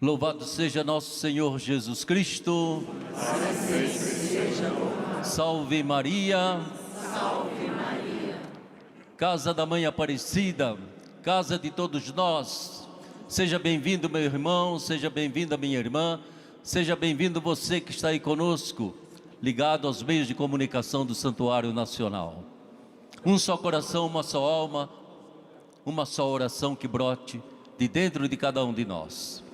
Louvado seja nosso Senhor Jesus Cristo. Salve Maria. Salve Maria. Casa da Mãe Aparecida, casa de todos nós. Seja bem-vindo, meu irmão, seja bem-vinda, minha irmã, seja bem-vindo você que está aí conosco, ligado aos meios de comunicação do Santuário Nacional. Um só coração, uma só alma, uma só oração que brote de dentro de cada um de nós.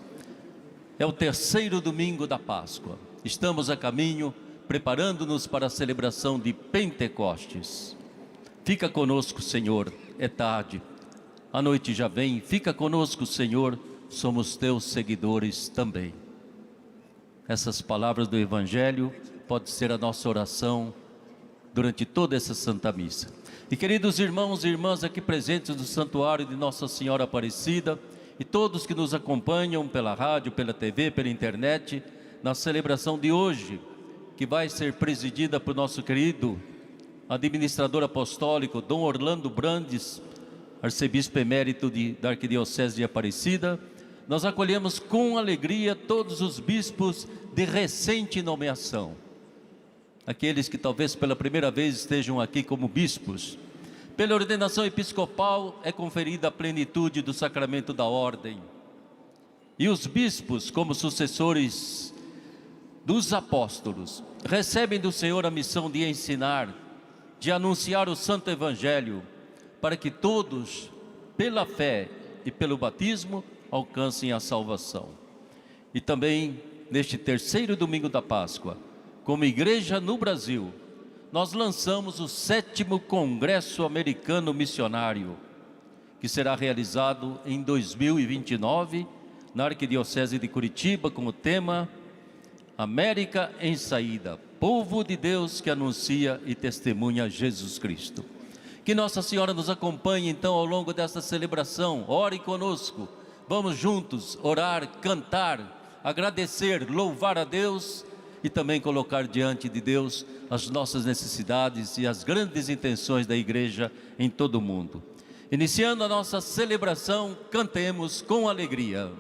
É o terceiro domingo da Páscoa. Estamos a caminho, preparando-nos para a celebração de Pentecostes. Fica conosco, Senhor, é tarde, a noite já vem. Fica conosco, Senhor, somos teus seguidores também. Essas palavras do Evangelho pode ser a nossa oração durante toda essa Santa Missa. E queridos irmãos e irmãs aqui presentes no Santuário de Nossa Senhora Aparecida, e todos que nos acompanham pela rádio, pela TV, pela internet, na celebração de hoje, que vai ser presidida por nosso querido administrador apostólico, Dom Orlando Brandes, arcebispo emérito da Arquidiocese de Aparecida. Nós acolhemos com alegria todos os bispos de recente nomeação, aqueles que talvez pela primeira vez estejam aqui como bispos. Pela ordenação episcopal é conferida a plenitude do sacramento da ordem. E os bispos, como sucessores dos apóstolos, recebem do Senhor a missão de ensinar, de anunciar o Santo Evangelho, para que todos, pela fé e pelo batismo, alcancem a salvação. E também, neste terceiro domingo da Páscoa, como igreja no Brasil, nós lançamos o 7º Congresso Americano Missionário, que será realizado em 2029, na Arquidiocese de Curitiba, com o tema América em Saída, povo de Deus que anuncia e testemunha Jesus Cristo. Que Nossa Senhora nos acompanhe então ao longo desta celebração. Ore conosco, vamos juntos orar, cantar, agradecer, louvar a Deus e também colocar diante de Deus as nossas necessidades e as grandes intenções da igreja em todo o mundo. Iniciando a nossa celebração, cantemos com alegria.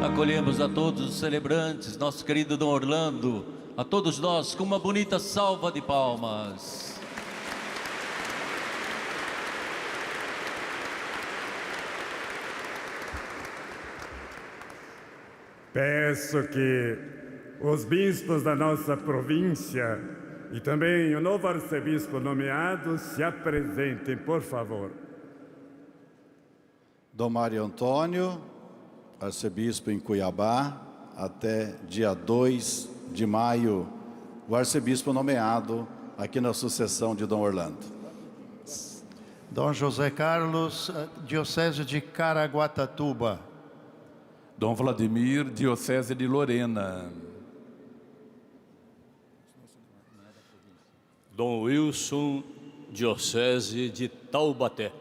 Acolhemos a todos os celebrantes, nosso querido Dom Orlando, a todos nós com uma bonita salva de palmas. Peço que os bispos da nossa província e também o novo arcebispo nomeado se apresentem, por favor. Dom Mário Antônio, arcebispo em Cuiabá, até dia 2 de maio, o arcebispo nomeado aqui na sucessão de Dom Orlando. Dom José Carlos, Diocese de Caraguatatuba. Dom Vladimir, Diocese de Lorena. Dom Wilson, Diocese de Taubaté.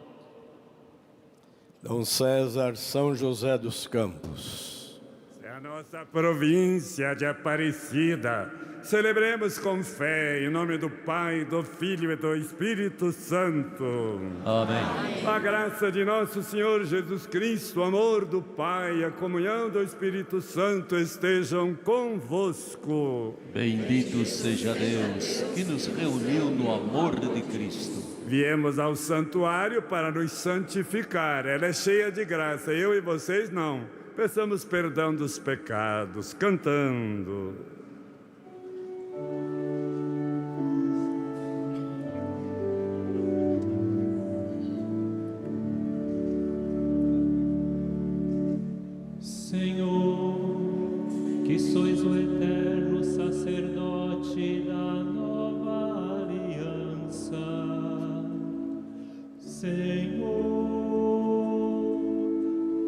Dom César, São José dos Campos. É a nossa província de Aparecida. Celebremos com fé, em nome do Pai, do Filho e do Espírito Santo. Amém. A graça de nosso Senhor Jesus Cristo, o amor do Pai, a comunhão do Espírito Santo estejam convosco. Bendito seja Deus que nos reuniu no amor de Cristo. Viemos ao santuário para nos santificar. Ela é cheia de graça, eu e vocês não. Peçamos perdão dos pecados, cantando. Senhor, que sois o eterno sacerdote da nova aliança. Senhor,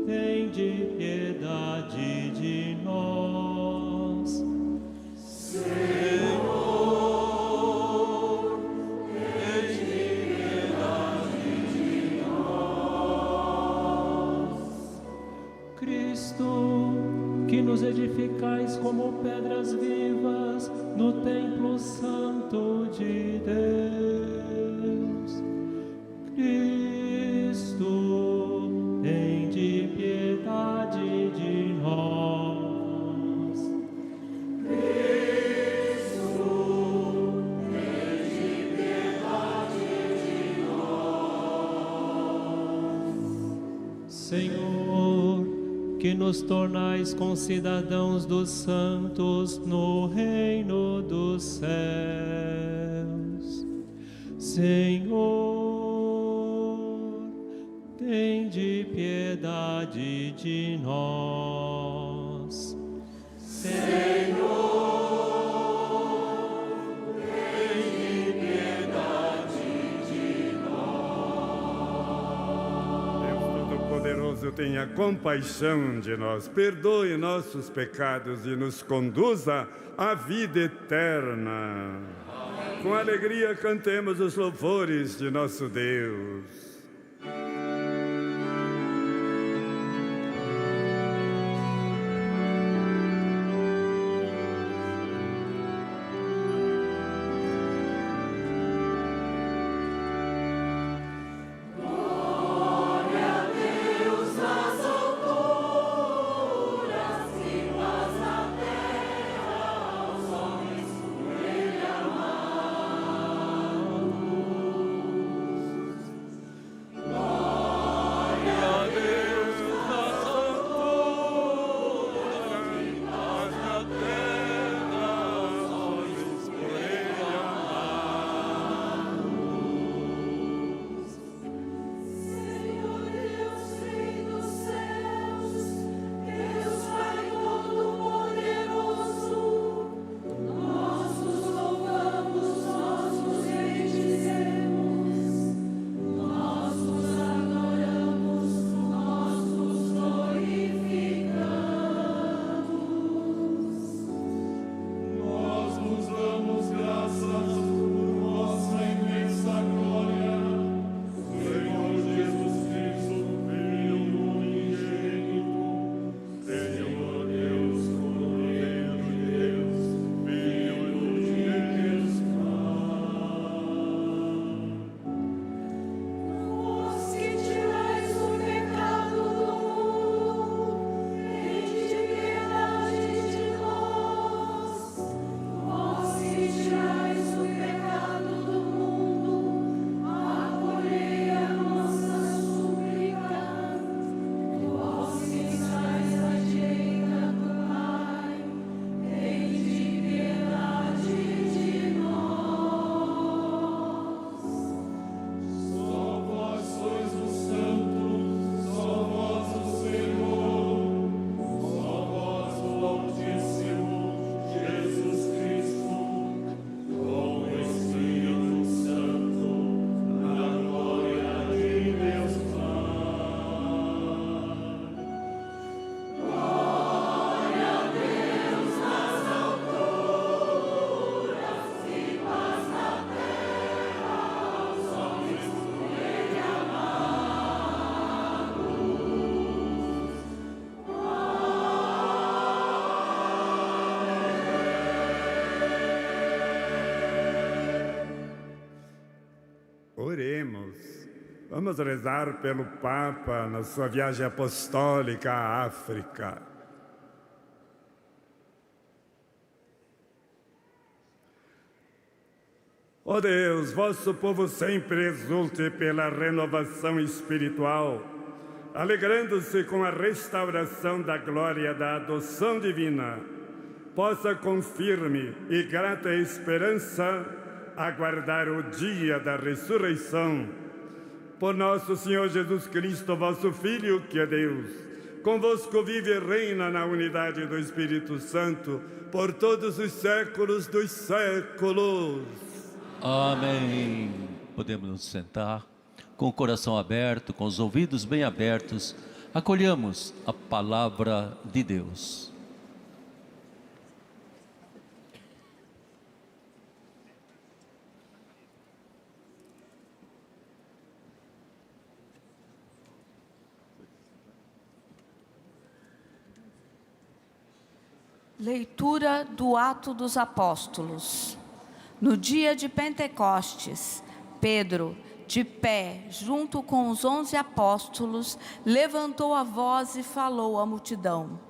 tende piedade de nós. Senhor, tende piedade de nós. Cristo, que nos edificais como pedras vivas no templo santo de Deus. Cristo, tende piedade de nós. Cristo, tende piedade de nós. Senhor, que nos tornais concidadãos dos santos no reino dos céus. Senhor, tende piedade de nós. Senhor, tende piedade de nós. Deus Todo-Poderoso, tenha compaixão de nós, perdoe nossos pecados e nos conduza à vida eterna. Com alegria cantemos os louvores de nosso Deus. Oremos. Vamos rezar pelo Papa na sua viagem apostólica à África. Ó Deus, vosso povo sempre exulte pela renovação espiritual, alegrando-se com a restauração da glória da adoção divina, possa com firme e grata esperança aguardar o dia da ressurreição. Por nosso Senhor Jesus Cristo, vosso Filho, que é Deus, convosco vive e reina na unidade do Espírito Santo, por todos os séculos dos séculos. Amém. Podemos nos sentar com o coração aberto, com os ouvidos bem abertos. Acolhamos a palavra de Deus. Leitura do Atos dos Apóstolos. No dia de Pentecostes, Pedro, de pé, junto com os 11 apóstolos, levantou a voz e falou à multidão: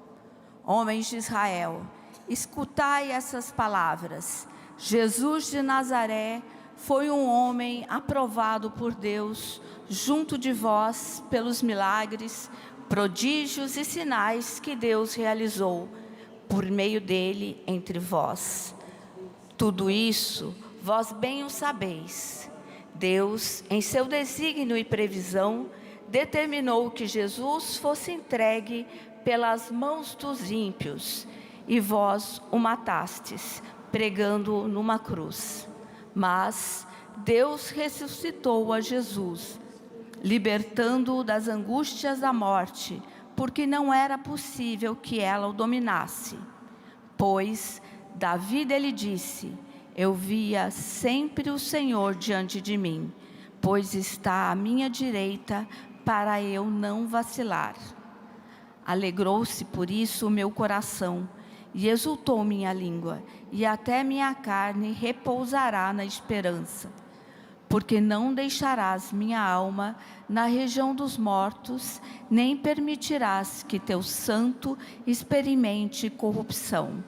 Homens de Israel, escutai essas palavras. Jesus de Nazaré foi um homem aprovado por Deus junto de vós pelos milagres, prodígios e sinais que Deus realizou por meio dele entre vós. Tudo isso vós bem o sabeis. Deus, em seu desígnio e previsão, determinou que Jesus fosse entregue pelas mãos dos ímpios, e vós o matastes, pregando-o numa cruz. Mas Deus ressuscitou a Jesus, libertando-o das angústias da morte, porque não era possível que ela o dominasse. Pois Davi lhe disse: eu via sempre o Senhor diante de mim, pois está à minha direita, para eu não vacilar. Alegrou-se por isso o meu coração, e exultou minha língua, e até minha carne repousará na esperança. Porque não deixarás minha alma na região dos mortos, nem permitirás que teu santo experimente corrupção.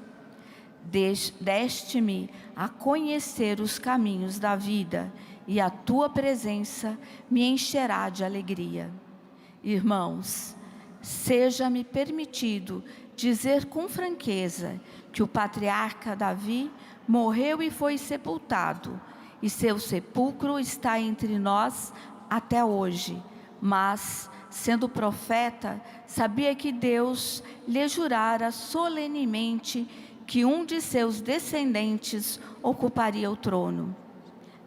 Deste-me a conhecer os caminhos da vida, e a tua presença me encherá de alegria. Irmãos, seja-me permitido dizer com franqueza que o patriarca Davi morreu e foi sepultado, e seu sepulcro está entre nós até hoje. Mas, sendo profeta, sabia que Deus lhe jurara solenemente que um de seus descendentes ocuparia o trono.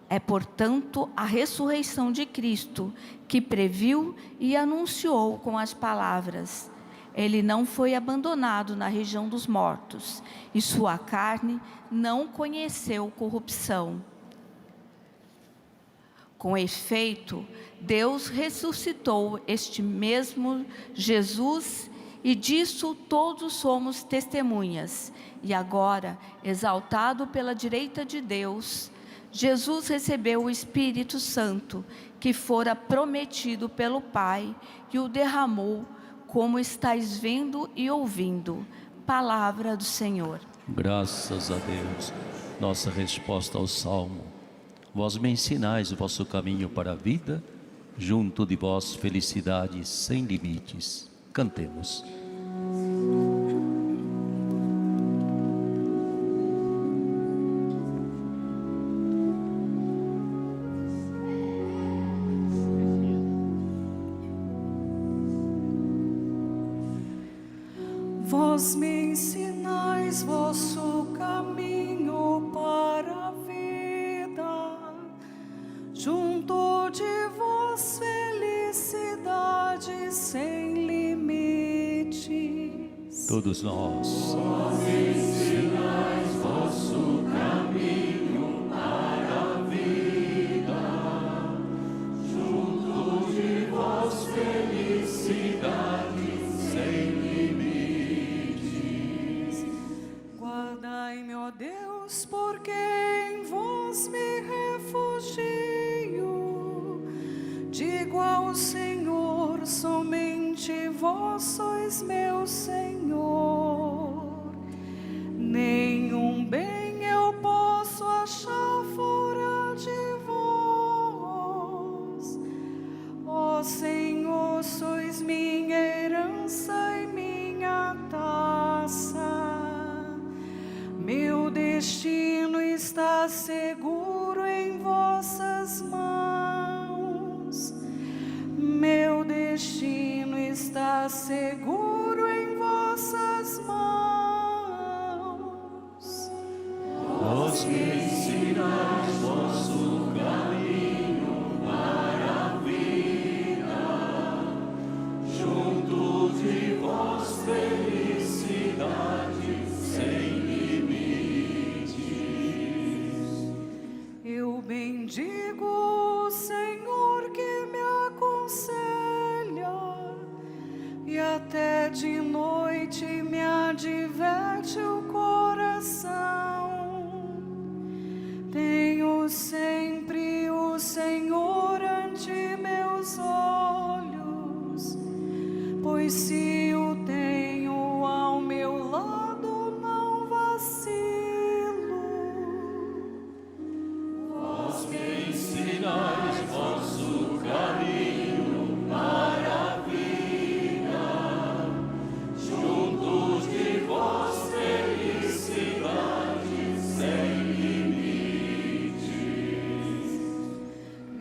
É, portanto, a ressurreição de Cristo que previu e anunciou com as palavras: ele não foi abandonado na região dos mortos, e sua carne não conheceu corrupção. Com efeito, Deus ressuscitou este mesmo Jesus, e disso todos somos testemunhas. E agora, exaltado pela direita de Deus, Jesus recebeu o Espírito Santo, que fora prometido pelo Pai, e o derramou, como estáis vendo e ouvindo. Palavra do Senhor. Graças a Deus. Nossa resposta ao Salmo: vós me ensinais o vosso caminho para a vida, junto de vós felicidade sem limites. Cantemos. Vós me ensinais vosso caminho para a vida, junto de vós felicidade sem limites. Todos nós. Vós ensinais vosso caminho para a vida, junto de vós felicidade sem limites. Guardai-me, ó Deus, porque em vós me refugio. meu Senhor, somente vós sois meu Senhor. Nenhum bem eu posso achar fora de vós. Ó Senhor, sois minha herança e minha taça. Meu destino está seguro em vossas mãos. Meu destino está seguro em vossas mãos. Vós me ensinais vosso caminho para a vida, junto de vós felicidade sem limites. Eu bendigo o Senhor que me aconselha, e até de noite me adverte o coração. Tenho sempre o Senhor ante meus olhos, pois se o tenho ao meu lado, não vacilo. Vós me ensinais vosso caminho para a vida, juntos de vós felicidade sem limites.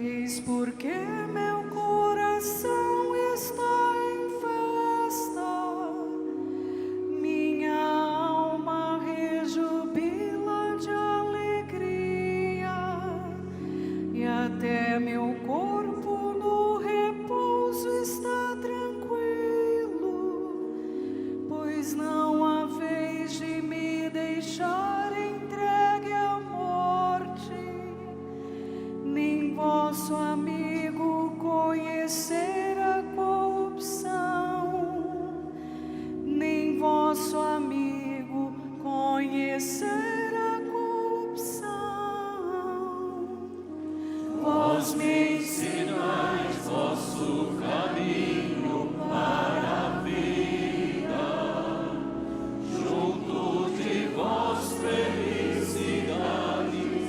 Eis porque meu coração está em festa, minha alma rejubila de alegria, e até meu corpo no repouso está tranquilo, pois não há vez de me deixar entregue à morte, nem vosso amigo conhecer a corrupção, nem vosso amigo conhecer a corrupção. Vós me Ensinais vosso caminho para a vida, junto de vós felicidade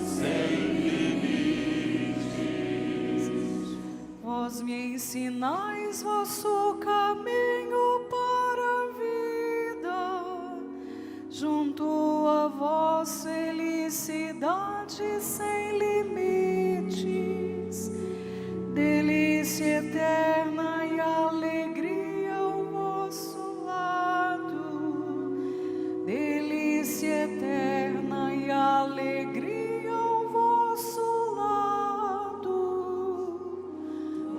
sem limites. Vós me ensinais vosso caminho para a vida, junto a vós felicidade sem limites, delícia eterna e alegria ao vosso lado, delícia eterna e alegria ao vosso lado.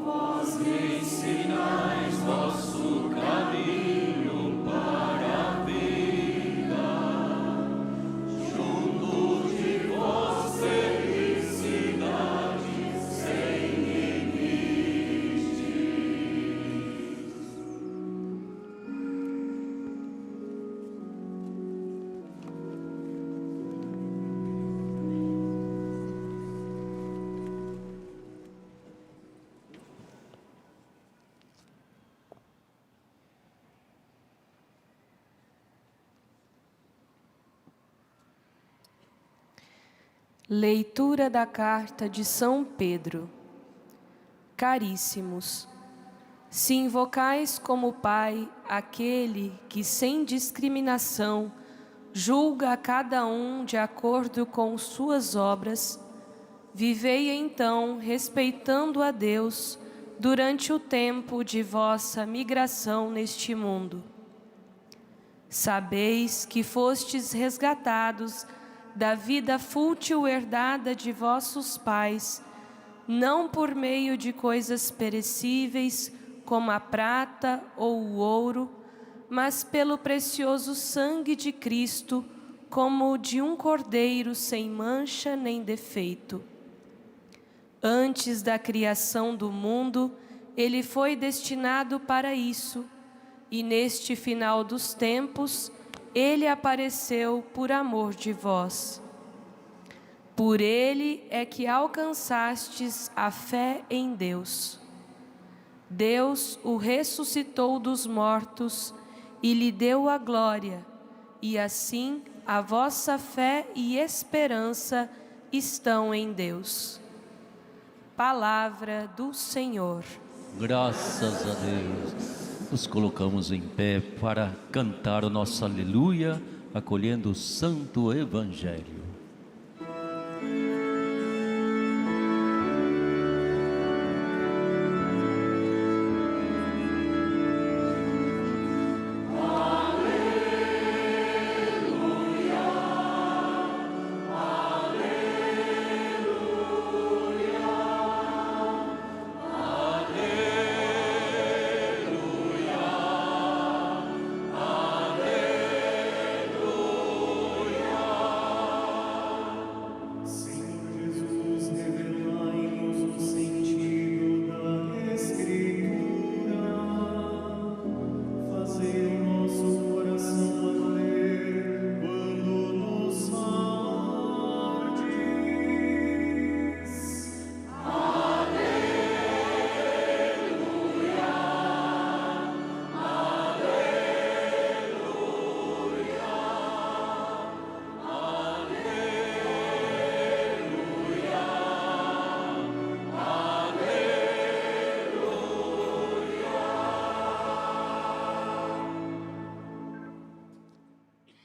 Vós me Ensinais vosso caminho para a vida, junto de vós felicidade sem limites. Leitura da Carta de São Pedro. Caríssimos, se invocais como Pai aquele que sem discriminação julga a cada um de acordo com suas obras, vivei então respeitando a Deus durante o tempo de vossa migração neste mundo. Sabeis que fostes resgatados da vida fútil herdada de vossos pais, não por meio de coisas perecíveis, como a prata ou o ouro, mas pelo precioso sangue de Cristo, como o de um cordeiro sem mancha nem defeito. Antes da criação do mundo, ele foi destinado para isso, e neste final dos tempos, ele apareceu por amor de vós. Por ele é que alcançastes a fé em Deus. Deus o ressuscitou dos mortos e lhe deu a glória, e assim a vossa fé e esperança estão em Deus. Palavra do Senhor. Graças a Deus. Nos colocamos em pé para cantar o nosso aleluia, acolhendo o Santo Evangelho.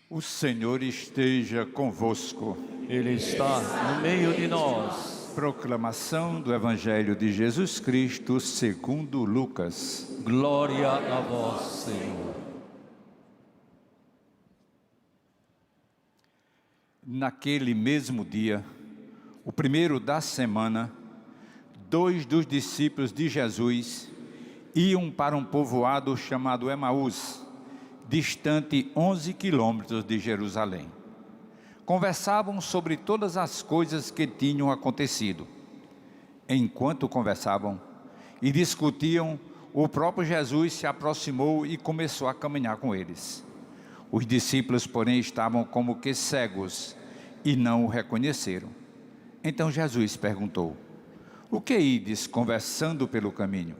O Senhor esteja convosco. Ele está no meio de nós. Proclamação do Evangelho de Jesus Cristo segundo Lucas. Glória a vós, Senhor. Naquele mesmo dia, o primeiro da semana, 2 dos discípulos de Jesus iam para um povoado chamado Emaús, distante 11 quilômetros de Jerusalém. Conversavam sobre todas as coisas que tinham acontecido. Enquanto conversavam e discutiam, o próprio Jesus se aproximou e começou a caminhar com eles. Os discípulos, porém, estavam como que cegos e não o reconheceram. Então Jesus perguntou: o que ides conversando pelo caminho?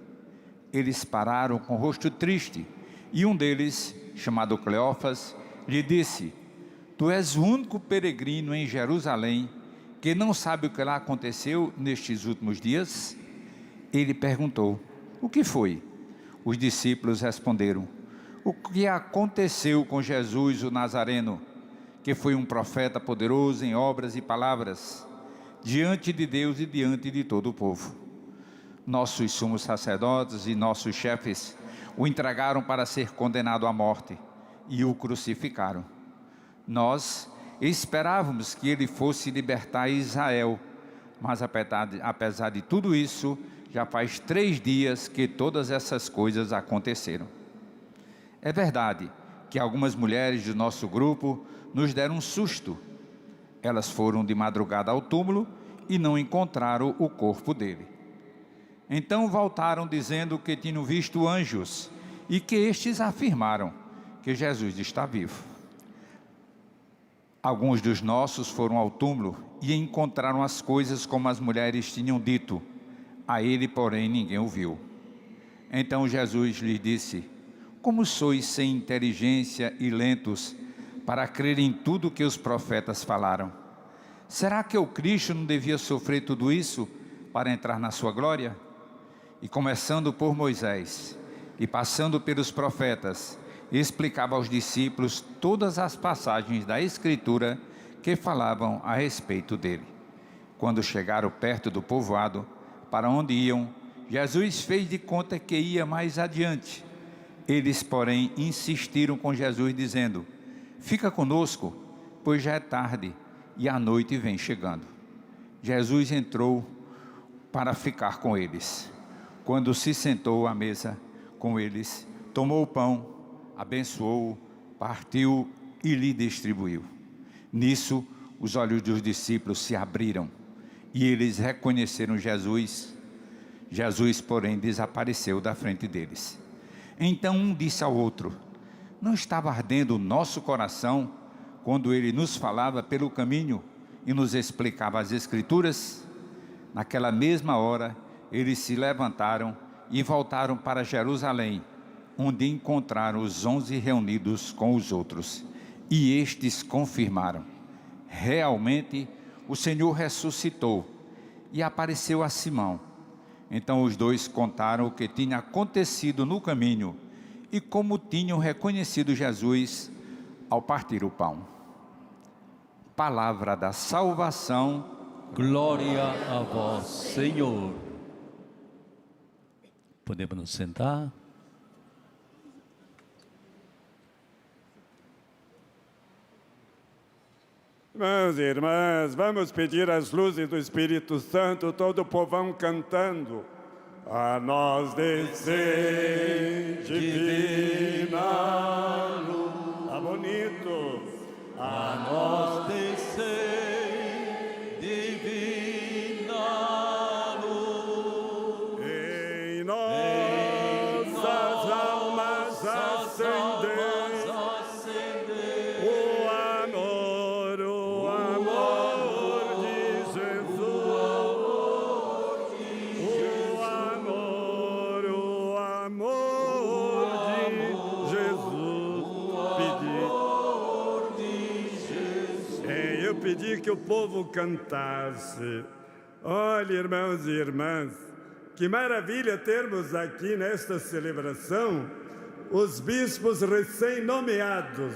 Eles pararam com o rosto triste, e um deles, chamado Cleófas, lhe disse: tu és o único peregrino em Jerusalém que não sabe o que lá aconteceu nestes últimos dias? Ele perguntou: o que foi? Os discípulos responderam: o que aconteceu com Jesus o Nazareno, que foi um profeta poderoso em obras e palavras, diante de Deus e diante de todo o povo. Nossos sumos sacerdotes e nossos chefes o entregaram para ser condenado à morte e o crucificaram. Nós esperávamos que ele fosse libertar Israel, mas apesar de tudo isso, já faz 3 dias que todas essas coisas aconteceram. É verdade que algumas mulheres do nosso grupo nos deram um susto. Elas foram de madrugada ao túmulo e não encontraram o corpo dele. Então voltaram dizendo que tinham visto anjos e que estes afirmaram que Jesus está vivo. Alguns dos nossos foram ao túmulo e encontraram as coisas como as mulheres tinham dito. A ele, porém, ninguém o viu. Então Jesus lhes disse: como sois sem inteligência e lentos para crer em tudo que os profetas falaram? Será que o Cristo não devia sofrer tudo isso para entrar na sua glória? E começando por Moisés e passando pelos profetas, explicava aos discípulos todas as passagens da Escritura que falavam a respeito dele. Quando chegaram perto do povoado para onde iam, Jesus fez de conta que ia mais adiante. Eles, porém, insistiram com Jesus, dizendo: fica conosco, pois já é tarde e a noite vem chegando. Jesus entrou para ficar com eles. Quando se sentou à mesa com eles, tomou o pão, abençoou-o, partiu e lhe distribuiu. Nisso, os olhos dos discípulos se abriram e eles reconheceram Jesus. Jesus, porém, desapareceu da frente deles. Então um disse ao outro: não estava ardendo o nosso coração quando ele nos falava pelo caminho e nos explicava as Escrituras? Naquela mesma hora, eles se levantaram e voltaram para Jerusalém, onde encontraram os 11 reunidos com os outros. E estes confirmaram: realmente o Senhor ressuscitou e apareceu a Simão. Então os dois contaram o que tinha acontecido no caminho e como tinham reconhecido Jesus ao partir o pão. Palavra da salvação. Glória a vós, Senhor. Podemos nos sentar? Irmãos e irmãs, vamos pedir as luzes do Espírito Santo, todo o povão cantando. A nós descer divina luz. Tá bonito. A nós descer divina luz. Em nossas almas acender o amor de Jesus. O amor de Jesus. Eu pedi que o povo cantasse. Olha, irmãos e irmãs, que maravilha termos aqui nesta celebração os bispos recém-nomeados.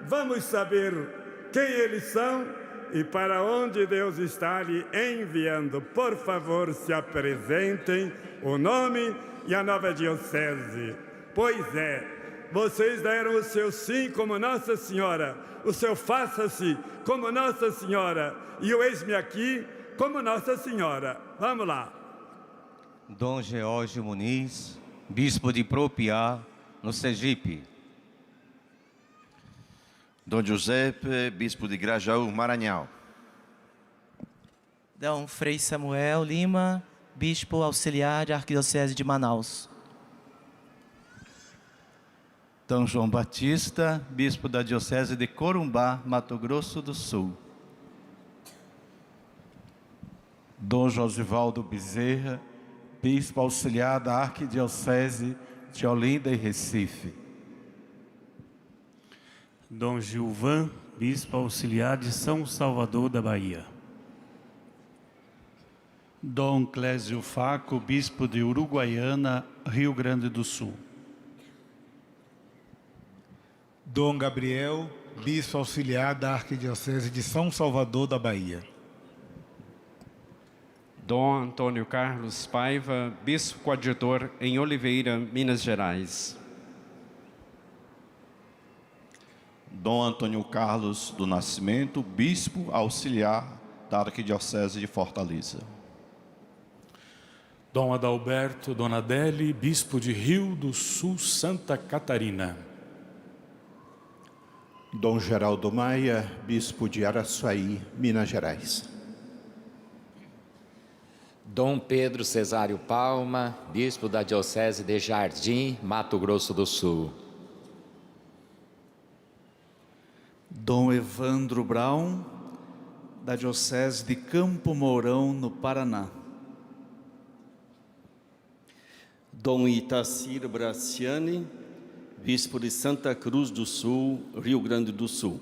Vamos saber quem eles são e para onde Deus está lhe enviando. Por favor, se apresentem o nome e a nova diocese. Pois é, vocês deram o seu sim como Nossa Senhora, o seu faça-se como Nossa Senhora e o eis-me aqui como Nossa Senhora. Vamos lá. Dom George Muniz, bispo de Propiá, no Sergipe. Dom Giuseppe, bispo de Grajaú, Maranhão. Dom Frei Samuel Lima, bispo auxiliar da Arquidiocese de Manaus. Dom João Batista, bispo da Diocese de Corumbá, Mato Grosso do Sul. Dom Josivaldo Bezerra, bispo auxiliar da Arquidiocese de Olinda e Recife. Dom Gilvan, bispo auxiliar de São Salvador da Bahia. Dom Clésio Faco, bispo de Uruguaiana, Rio Grande do Sul. Dom Gabriel, bispo auxiliar da Arquidiocese de São Salvador da Bahia. Dom Antônio Carlos Paiva, bispo coadjutor em Oliveira, Minas Gerais. Dom Antônio Carlos do Nascimento, bispo auxiliar da Arquidiocese de Fortaleza. Dom Adalberto Donadelli, bispo de Rio do Sul, Santa Catarina. Dom Geraldo Maia, bispo de Araçuaí, Minas Gerais. Dom Pedro Cesário Palma, bispo da Diocese de Jardim, Mato Grosso do Sul. Dom Evandro Brown, da Diocese de Campo Mourão, no Paraná. Dom Itacir Braciani, bispo de Santa Cruz do Sul, Rio Grande do Sul.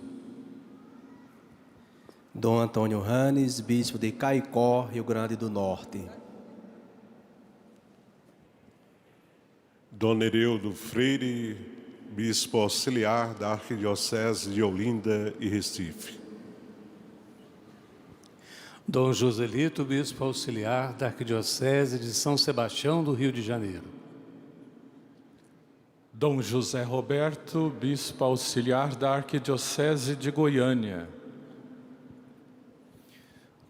Dom Antônio Ranes, bispo de Caicó, Rio Grande do Norte. Dom Nereudo Freire, bispo auxiliar da Arquidiocese de Olinda e Recife. Dom Joselito, bispo auxiliar da Arquidiocese de São Sebastião do Rio de Janeiro. Dom José Roberto, bispo auxiliar da Arquidiocese de Goiânia.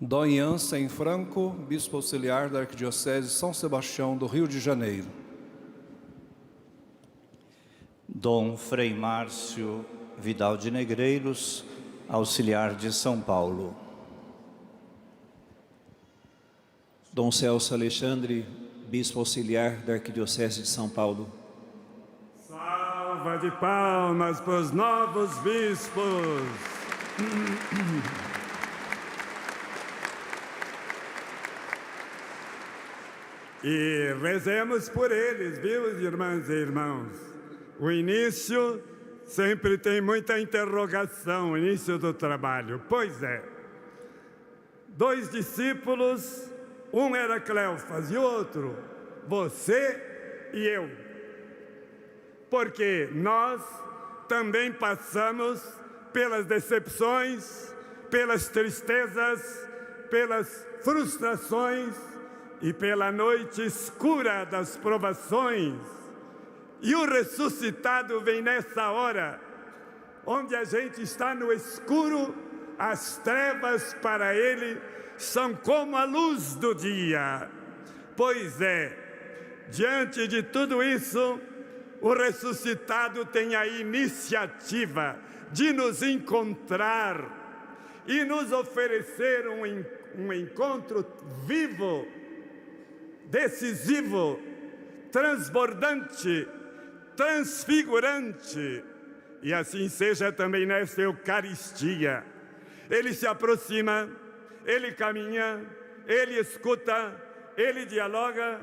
Dom Jansen Franco, bispo auxiliar da Arquidiocese de São Sebastião do Rio de Janeiro. Dom Frei Márcio Vidal de Negreiros, auxiliar de São Paulo. Dom Celso Alexandre, bispo auxiliar da Arquidiocese de São Paulo. Salva de palmas para os novos bispos. E rezemos por eles, viu, irmãs e irmãos? O início sempre tem muita interrogação, o início do trabalho. Pois é, 2 discípulos, um era Cleofas e o outro, você e eu. Porque nós também passamos pelas decepções, pelas tristezas, pelas frustrações e pela noite escura das provações. E o ressuscitado vem nessa hora, onde a gente está no escuro, as trevas para ele são como a luz do dia. Pois é, diante de tudo isso, o ressuscitado tem a iniciativa de nos encontrar e nos oferecer um encontro vivo, decisivo, transbordante, transfigurante. E assim seja também nesta Eucaristia. Ele se aproxima, ele caminha, ele escuta, ele dialoga,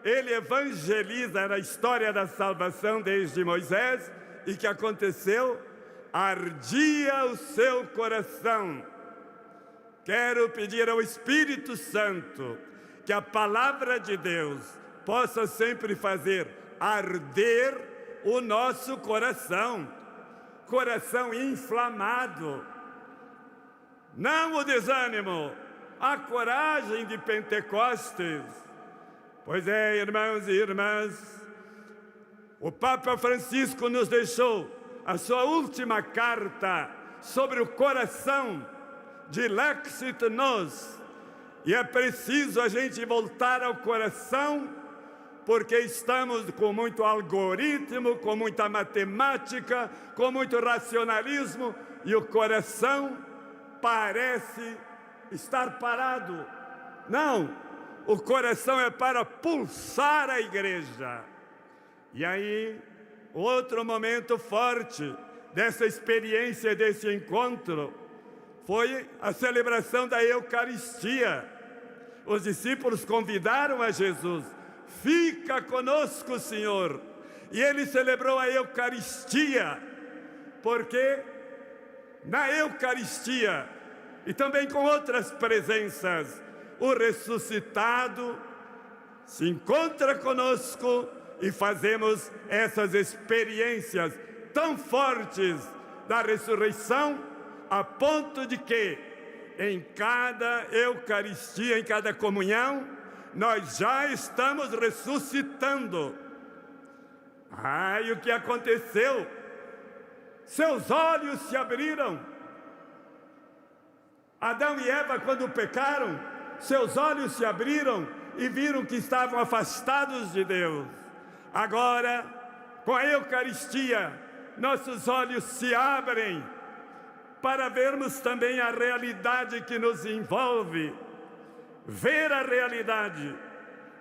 ele evangeliza na história da salvação desde Moisés. E que aconteceu? Ardia o seu coração. Quero pedir ao Espírito Santo que a palavra de Deus possa sempre fazer arder o nosso coração, coração inflamado. Não o desânimo, a coragem de Pentecostes. Pois é, irmãos e irmãs, o Papa Francisco nos deixou a sua última carta sobre o coração de Lexit Nos. E é preciso a gente voltar ao coração, porque estamos com muito algoritmo, com muita matemática, com muito racionalismo, e o coração parece estar parado. Não, o coração é para pulsar a igreja. E aí, outro momento forte dessa experiência, desse encontro, foi a celebração da Eucaristia. Os discípulos convidaram a Jesus: fica conosco, Senhor. E ele celebrou a Eucaristia, porque na Eucaristia, e também com outras presenças, o ressuscitado se encontra conosco e fazemos essas experiências tão fortes da ressurreição, a ponto de que, em cada Eucaristia, em cada comunhão, nós já estamos ressuscitando. E o que aconteceu? Seus olhos se abriram. Adão e Eva, quando pecaram, seus olhos se abriram e viram que estavam afastados de Deus. Agora, com a Eucaristia, nossos olhos se abrem para vermos também a realidade que nos envolve. Ver a realidade,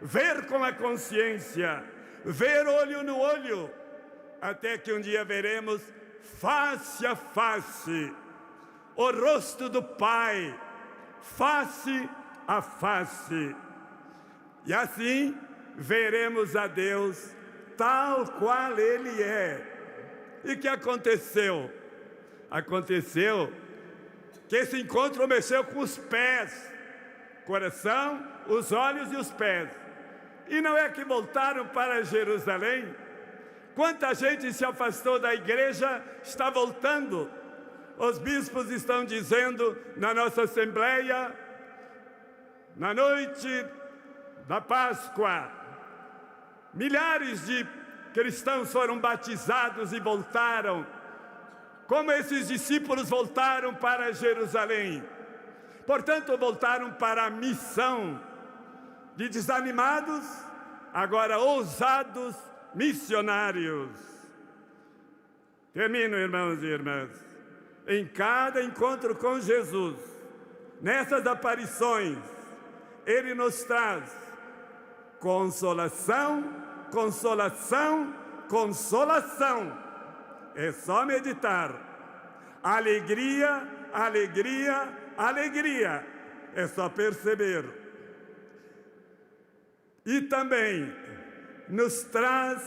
ver com a consciência, ver olho no olho, até que um dia veremos face a face o rosto do Pai, face a face. E assim veremos a Deus tal qual Ele é. E o que aconteceu? Aconteceu que esse encontro mexeu com os pés, coração, os olhos e os pés. E não é que voltaram para Jerusalém? Quanta gente se afastou da igreja está voltando. Os bispos estão dizendo na nossa Assembleia, na noite da Páscoa, milhares de cristãos foram batizados e voltaram. Como esses discípulos voltaram para Jerusalém. Portanto, voltaram para a missão de desanimados, agora ousados missionários. Termino, irmãos e irmãs. Em cada encontro com Jesus, nessas aparições, Ele nos traz consolação, consolação, consolação. É só meditar. Alegria, alegria, alegria. É só perceber. e também nos traz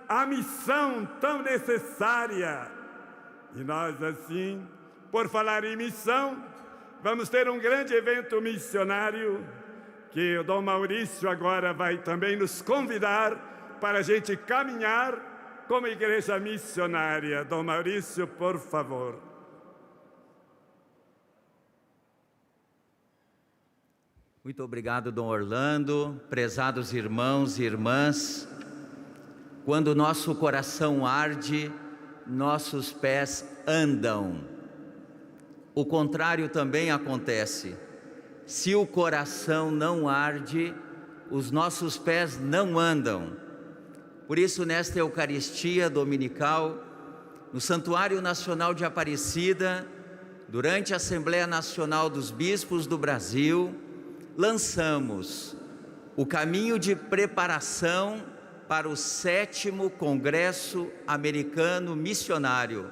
a missão tão necessária. E nós, assim, por falar em missão, vamos ter um grande evento missionário que o Dom Maurício agora vai também nos convidar para a gente caminhar como igreja missionária. Dom Maurício, por favor. Muito obrigado, Dom Orlando, prezados irmãos e irmãs. Quando nosso coração arde, nossos pés andam. O contrário também acontece. Se o coração não arde, os nossos pés não andam. Por isso, nesta Eucaristia Dominical, no Santuário Nacional de Aparecida, durante a Assembleia Nacional dos Bispos do Brasil, lançamos o caminho de preparação para o 7º Congresso Americano Missionário,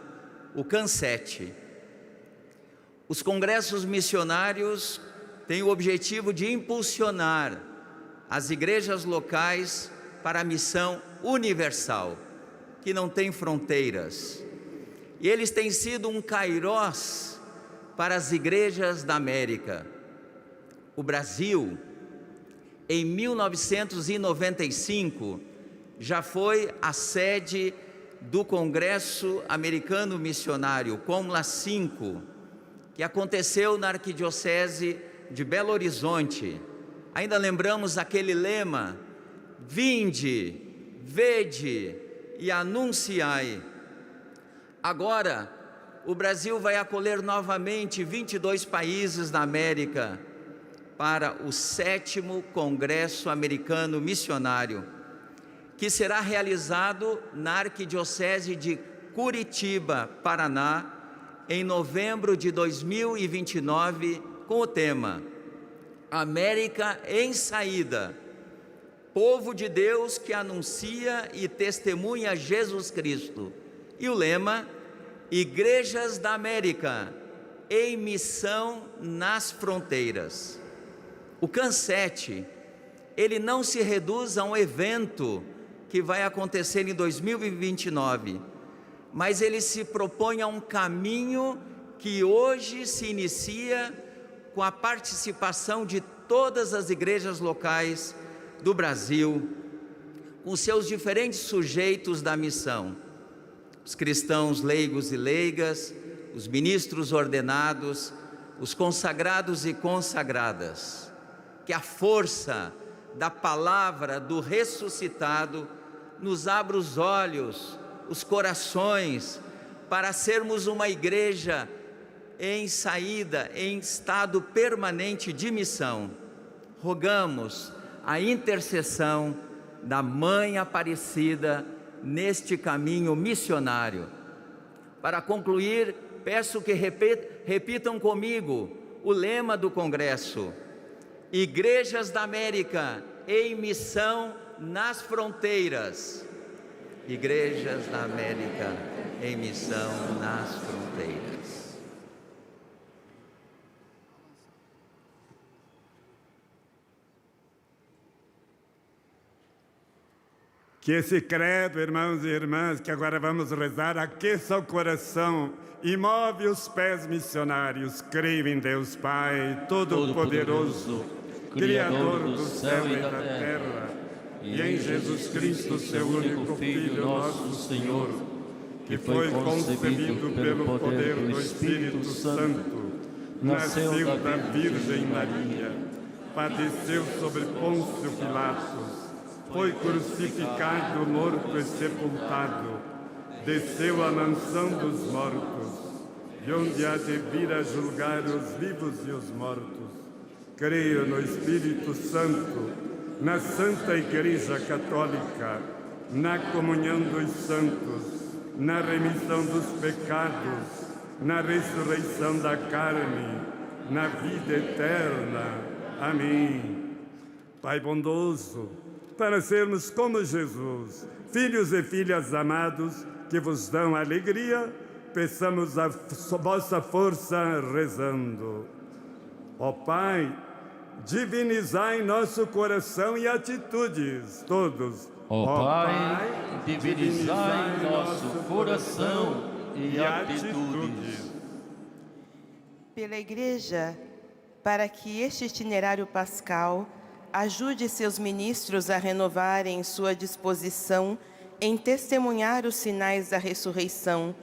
o CAN7. Os congressos missionários têm o objetivo de impulsionar as igrejas locais para a missão universal, que não tem fronteiras. E eles têm sido um kairós para as igrejas da América. O Brasil, em 1995, já foi a sede do Congresso Americano Missionário, COMLA 5, que aconteceu na Arquidiocese de Belo Horizonte. Ainda lembramos aquele lema: vinde, vede e anunciai. Agora, o Brasil vai acolher novamente 22 países da América para o 7º Congresso Americano Missionário, que será realizado na Arquidiocese de Curitiba, Paraná, em novembro de 2029, com o tema América em Saída, povo de Deus que anuncia e testemunha Jesus Cristo. E o lema, Igrejas da América em missão nas fronteiras. O CAN7, ele não se reduz a um evento que vai acontecer em 2029, mas ele se propõe a um caminho que hoje se inicia com a participação de todas as igrejas locais do Brasil, com seus diferentes sujeitos da missão, os cristãos leigos e leigas, os ministros ordenados, os consagrados e consagradas. Que a força da palavra do ressuscitado nos abra os olhos, os corações, para sermos uma igreja em saída, em estado permanente de missão. Rogamos a intercessão da Mãe Aparecida neste caminho missionário. Para concluir, peço que repitam comigo o lema do Congresso: Igrejas da América em missão nas fronteiras. Igrejas da América em missão nas fronteiras. Que esse credo, irmãos e irmãs, que agora vamos rezar, aqueça o coração e move os pés missionários. Creio em Deus Pai, Todo-Poderoso, Criador do céu e da terra, e em Jesus Cristo, seu único Filho, nosso Senhor, que foi concebido pelo poder do Espírito Santo, nasceu da Virgem Maria, padeceu sobre Pôncio Pilatos, foi crucificado, morto e sepultado, desceu à mansão dos mortos, de onde há de vir a julgar os vivos e os mortos. Creio no Espírito Santo, na Santa Igreja Católica, na comunhão dos santos, na remissão dos pecados, na ressurreição da carne, na vida eterna. Amém. Pai bondoso, para sermos como Jesus, filhos e filhas amados, que vos dão alegria, peçamos a vossa força rezando. Ó Pai, divinizai nosso coração e atitudes, todos. Ó Pai, divinizai nosso coração e atitudes. Pela Igreja, para que este itinerário pascal ajude seus ministros a renovarem sua disposição em testemunhar os sinais da ressurreição,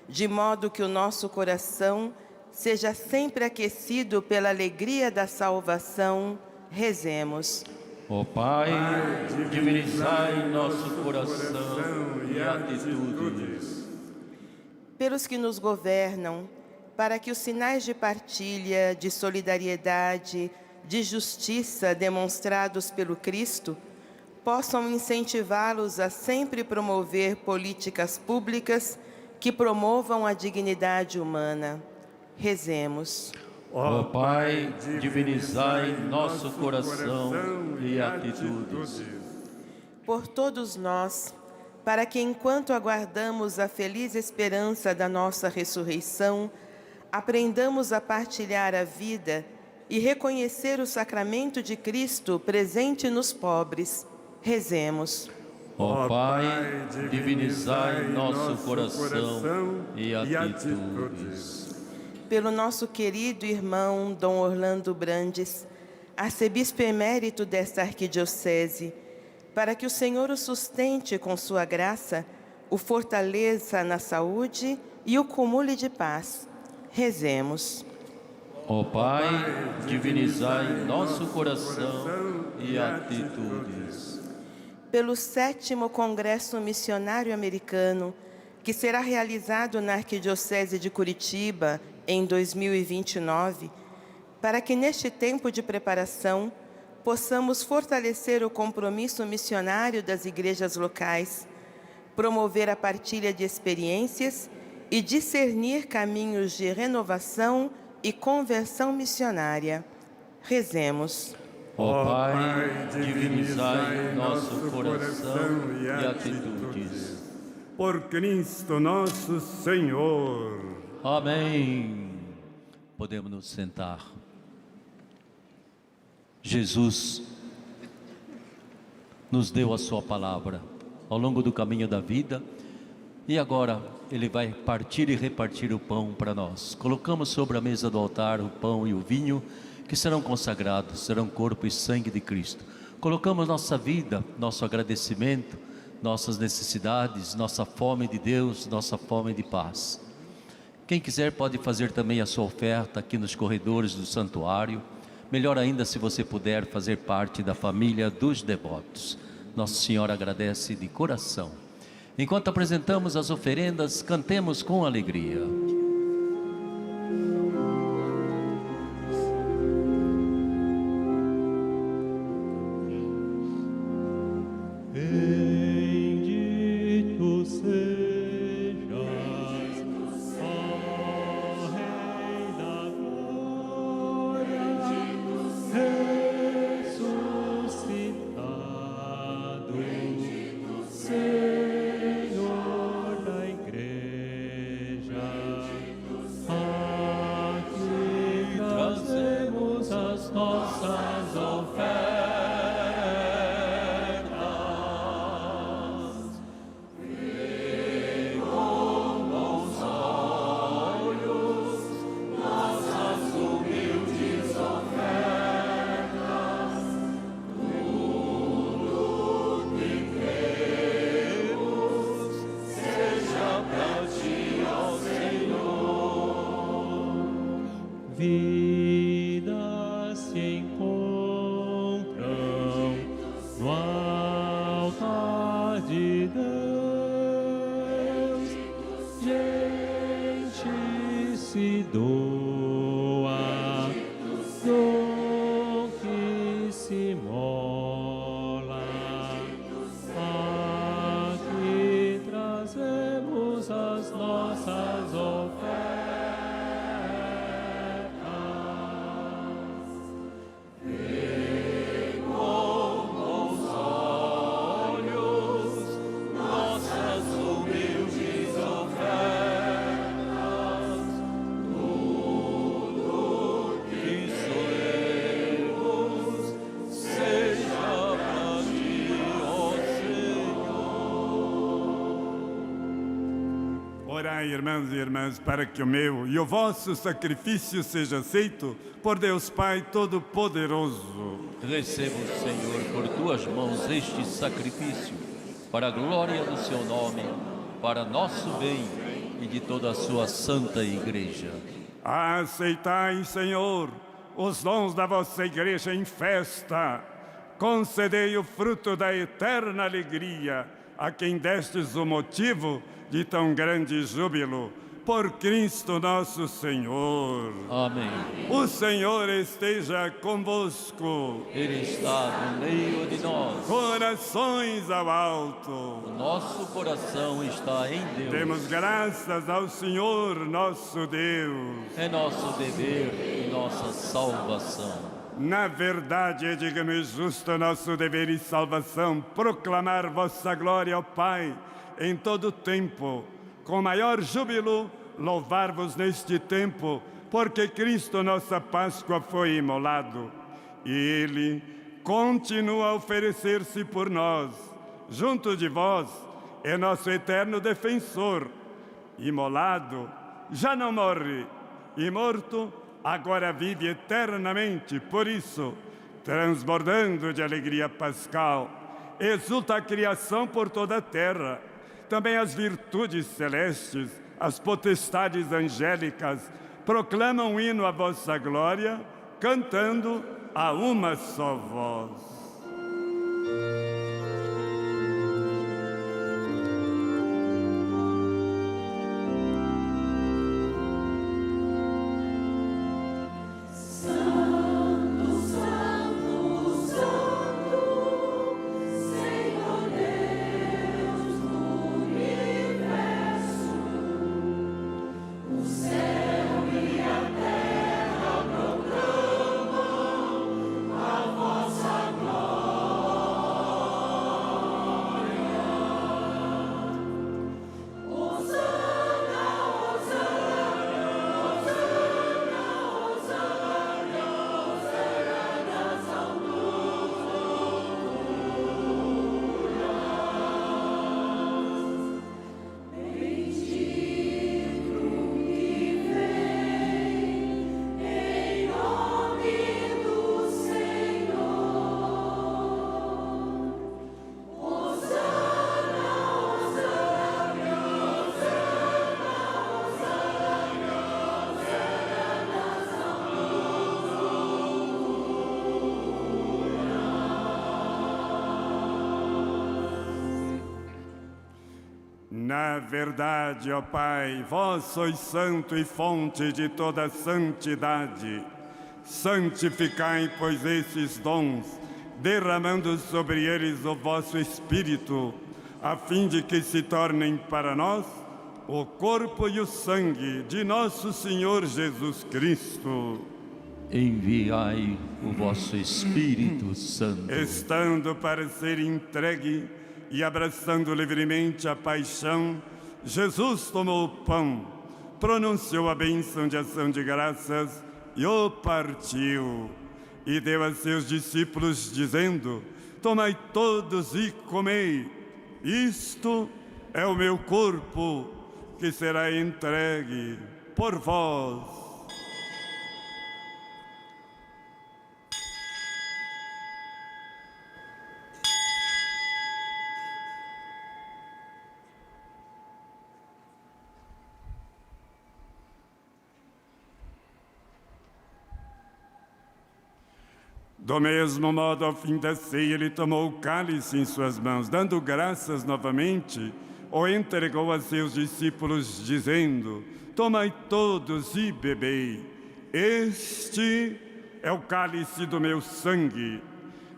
de modo que o nosso coração seja sempre aquecido pela alegria da salvação, rezemos. Ó Pai, divinizai nosso coração e atitudes. Pelos que nos governam, para que os sinais de partilha, de solidariedade, de justiça demonstrados pelo Cristo possam incentivá-los a sempre promover políticas públicas que promovam a dignidade humana. Rezemos. Ó Pai, divinizai nosso coração e atitudes. Por todos nós, para que enquanto aguardamos a feliz esperança da nossa ressurreição, aprendamos a partilhar a vida e reconhecer o sacramento de Cristo presente nos pobres. Rezemos. Ó Pai, divinizai nosso coração e atitudes. Pelo nosso querido irmão Dom Orlando Brandes, arcebispo emérito desta arquidiocese, para que o Senhor o sustente com sua graça, o fortaleça na saúde e o cumule de paz. Rezemos. Ó Pai, divinizai nosso coração e atitudes. Pelo 7º Congresso Missionário Americano, que será realizado na Arquidiocese de Curitiba em 2029, para que neste tempo de preparação possamos fortalecer o compromisso missionário das igrejas locais, promover a partilha de experiências e discernir caminhos de renovação e conversão missionária. Rezemos. Ó Pai, divinizai nosso coração e atitudes. Por Cristo nosso Senhor. Amém. Podemos nos sentar. Jesus nos deu a sua palavra ao longo do caminho da vida e agora Ele vai partir e repartir o pão para nós. Colocamos sobre a mesa do altar o pão e o vinho que serão consagrados, serão corpo e sangue de Cristo. Colocamos nossa vida, nosso agradecimento, nossas necessidades, nossa fome de Deus, nossa fome de paz. Quem quiser pode fazer também a sua oferta aqui nos corredores do santuário. Melhor ainda se você puder fazer parte da família dos devotos. Nossa Senhora agradece de coração. Enquanto apresentamos as oferendas, cantemos com alegria. Bendito sejas, ó Rei da glória, ressuscitado, Senhor da Igreja. Aqui trazemos as nossas ofertas. Vidas se encontram no altar de Deus, gente se doa, dom que se mola. Aqui trazemos as nossas ofertas. Orai, irmãos e irmãs, para que o meu e o vosso sacrifício seja aceito por Deus Pai Todo-Poderoso. Receba, Senhor, por tuas mãos este sacrifício, para a glória do seu nome, para nosso bem e de toda a sua santa igreja. Aceitai, Senhor, os dons da vossa igreja em festa. Concedei o fruto da eterna alegria a quem destes o motivo de tão grande júbilo. Por Cristo nosso Senhor. Amém. O Senhor esteja convosco. Ele está no meio de nós. Corações ao alto. O nosso coração está em Deus. Demos graças ao Senhor nosso Deus. É nosso dever e nossa salvação. Na verdade, é digno e justo nosso dever e salvação proclamar vossa glória, ó Pai, em todo o tempo. Com maior júbilo, louvar-vos neste tempo, porque Cristo, nossa Páscoa, foi imolado. E Ele continua a oferecer-se por nós. Junto de vós, é nosso eterno defensor. Imolado, já não morre. E morto, agora vive eternamente. Por isso, transbordando de alegria pascal, exulta a criação por toda a terra. Também as virtudes celestes, as potestades angélicas, proclamam um hino à vossa glória, cantando a uma só voz. Na verdade, ó Pai, vós sois santo e fonte de toda santidade. Santificai, pois, esses dons, derramando sobre eles o vosso Espírito, a fim de que se tornem para nós o corpo e o sangue de nosso Senhor Jesus Cristo. Enviai o vosso Espírito Santo. Estando para ser entregue e abraçando livremente a paixão, Jesus tomou o pão, pronunciou a bênção de ação de graças e o partiu. E deu a seus discípulos, dizendo: tomai todos e comei. Isto é o meu corpo, que será entregue por vós. Do mesmo modo, ao fim da ceia, ele tomou o cálice em suas mãos, dando graças novamente, o entregou a seus discípulos, dizendo: tomai todos e bebei. Este é o cálice do meu sangue,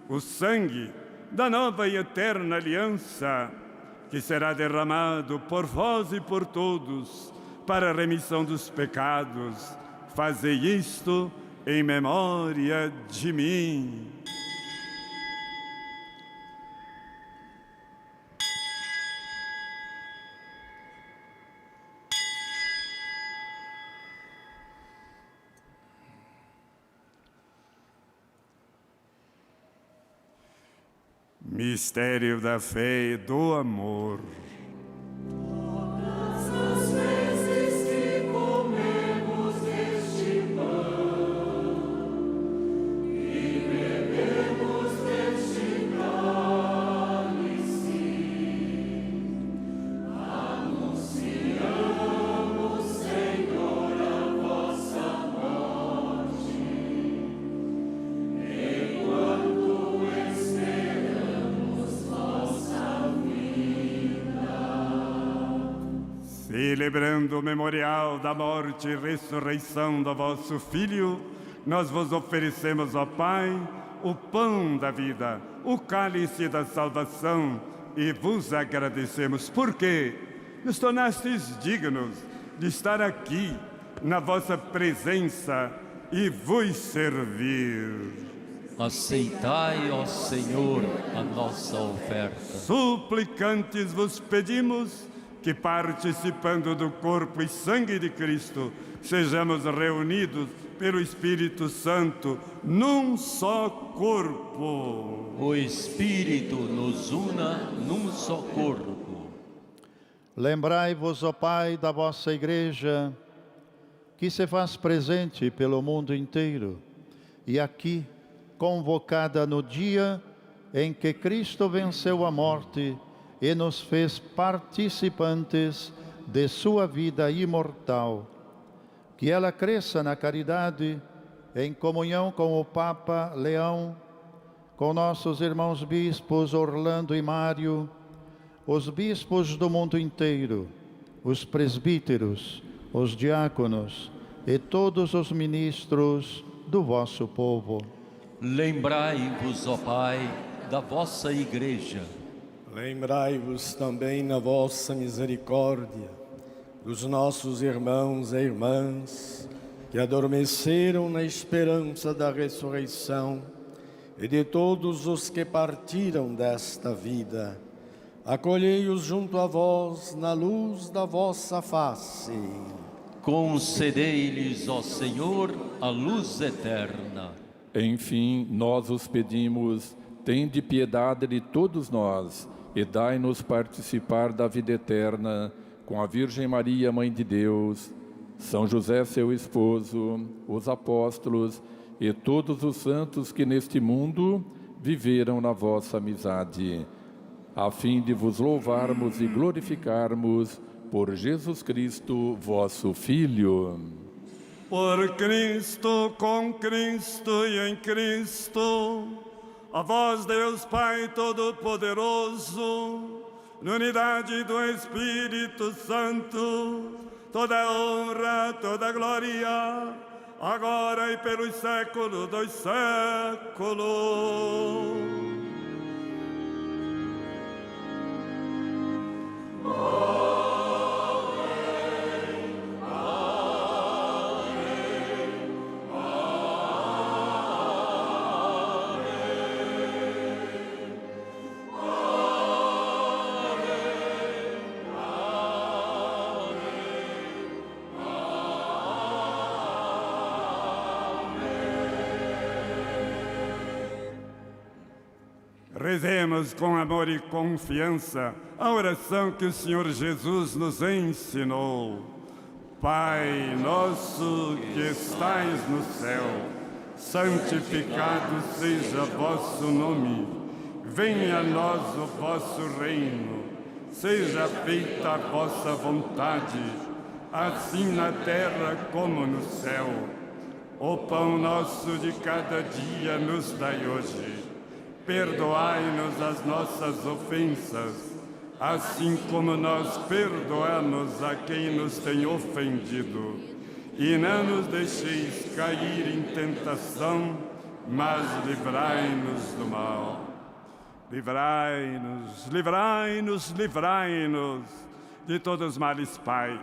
o sangue da nova e eterna aliança, que será derramado por vós e por todos, para a remissão dos pecados. Fazei isto em memória de mim. Mistério da fé e do amor. Todas as vezes celebrando o memorial da morte e ressurreição do vosso Filho, nós vos oferecemos, ó Pai, o pão da vida, o cálice da salvação, e vos agradecemos, porque nos tornastes dignos de estar aqui na vossa presença e vos servir. Aceitai, ó Senhor, a nossa oferta. Suplicantes vos pedimos que, participando do corpo e sangue de Cristo, sejamos reunidos pelo Espírito Santo num só corpo. O Espírito nos una num só corpo. Lembrai-vos, ó Pai, da vossa Igreja, que se faz presente pelo mundo inteiro, e aqui, convocada no dia em que Cristo venceu a morte e nos fez participantes de sua vida imortal. Que ela cresça na caridade, em comunhão com o Papa Leão, com nossos irmãos bispos Orlando e Mário, os bispos do mundo inteiro, os presbíteros, os diáconos e todos os ministros do vosso povo. Lembrai-vos, ó Pai, da vossa Igreja. Lembrai-vos também na vossa misericórdia dos nossos irmãos e irmãs que adormeceram na esperança da ressurreição e de todos os que partiram desta vida. Acolhei-os junto a vós na luz da vossa face. Concedei-lhes, ó Senhor, a luz eterna. Enfim, nós os pedimos, tende piedade de todos nós e dai-nos participar da vida eterna com a Virgem Maria, Mãe de Deus, São José, seu esposo, os apóstolos e todos os santos que neste mundo viveram na vossa amizade, a fim de vos louvarmos e glorificarmos por Jesus Cristo, vosso Filho. Por Cristo, com Cristo e em Cristo, a vós, Deus Pai Todo-Poderoso, na unidade do Espírito Santo, toda honra, toda glória, agora e pelos séculos dos séculos. Rezemos com amor e confiança a oração que o Senhor Jesus nos ensinou. Pai nosso que estais no céu, santificado seja vosso nome. Venha a nós o vosso reino. Seja feita a vossa vontade, assim na terra como no céu. O pão nosso de cada dia nos dai hoje. Perdoai-nos as nossas ofensas, assim como nós perdoamos a quem nos tem ofendido. E não nos deixeis cair em tentação, mas livrai-nos do mal. Livrai-nos, livrai-nos, livrai-nos de todos os males, Pai.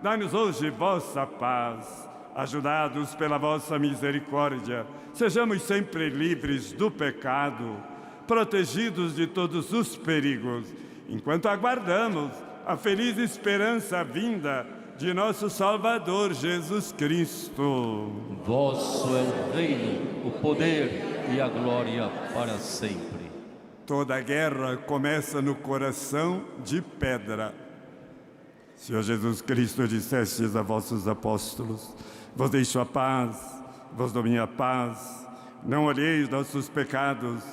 Dai-nos hoje vossa paz. Ajudados pela vossa misericórdia, sejamos sempre livres do pecado, protegidos de todos os perigos, enquanto aguardamos a feliz esperança vinda de nosso Salvador Jesus Cristo. Vosso é o reino, o poder e a glória para sempre. Toda guerra começa no coração de pedra. Senhor Jesus Cristo, dissestes a vossos apóstolos: vos deixo a paz, vos dou minha paz. Não olheis nossos pecados,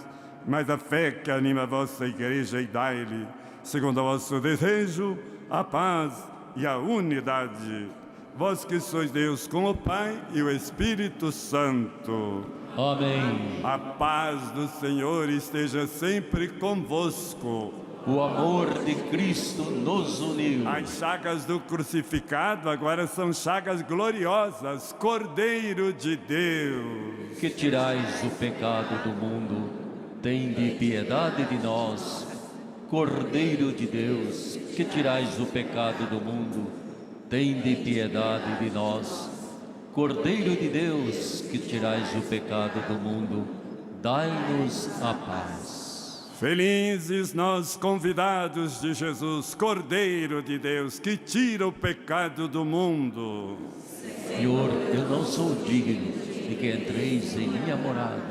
mas a fé que anima a vossa Igreja, e dai-lhe, segundo o vosso desejo, a paz e a unidade. Vós que sois Deus com o Pai e o Espírito Santo. Amém. A paz do Senhor esteja sempre convosco. O amor de Cristo nos uniu. As chagas do crucificado agora são chagas gloriosas. Cordeiro de Deus, Que tirais o pecado do mundo, tende piedade de nós. Cordeiro de Deus, que tirais o pecado do mundo, tende piedade de nós. Cordeiro de Deus, que tirais o pecado do mundo, dai-nos a paz. felizes nós convidados de Jesus, Cordeiro de Deus, que tira o pecado do mundo. Senhor, eu não sou digno de que entreis em minha morada,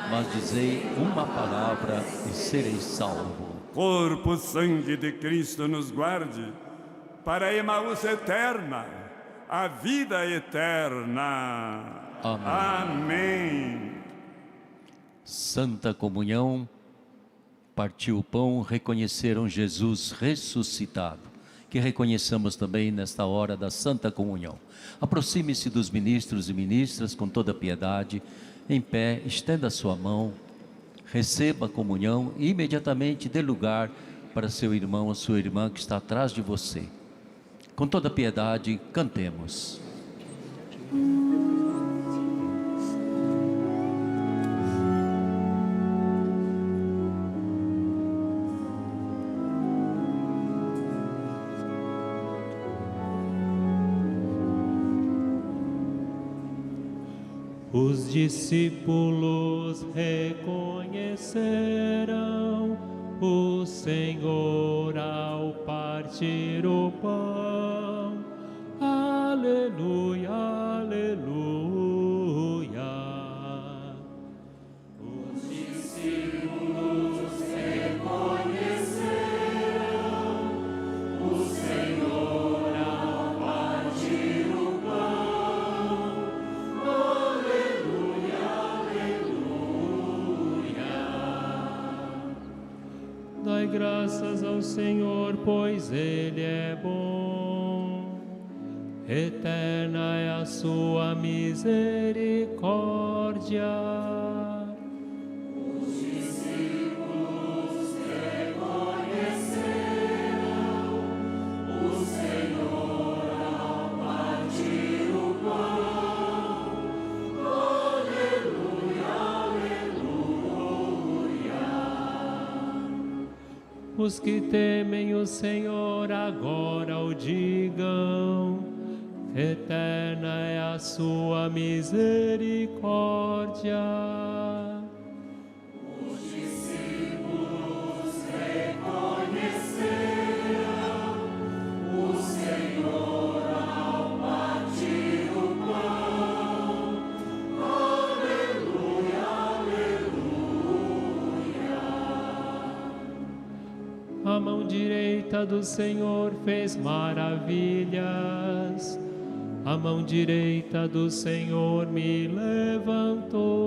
mas dizei uma palavra e sereis salvo. Corpo, sangue de Cristo nos guarde para a Emaús eterna, a vida eterna. Amém. Amém. Santa Comunhão, partiu o pão, reconheceram Jesus ressuscitado. Que reconheçamos também nesta hora da Santa Comunhão. Aproxime-se dos ministros e ministras com toda piedade, em pé, estenda a sua mão, receba a comunhão e imediatamente dê lugar para seu irmão ou sua irmã que está atrás de você. Com toda piedade, cantemos. Os discípulos reconheceram o Senhor ao partir o pão. Aleluia, aleluia. Os discípulos reconheceram o Senhor ao partir o pão. Aleluia, aleluia. Dai graças ao Senhor, pois Ele é bom. Eterna é a sua misericórdia. Os discípulos reconheceram o Senhor ao partir o pão. Aleluia, aleluia. Os que temem o Senhor agora o digam. Eterna é a sua misericórdia. Os discípulos reconheceram o Senhor ao partir o pão. Aleluia, aleluia. A mão direita do Senhor fez maravilhas. A mão direita do Senhor me levantou.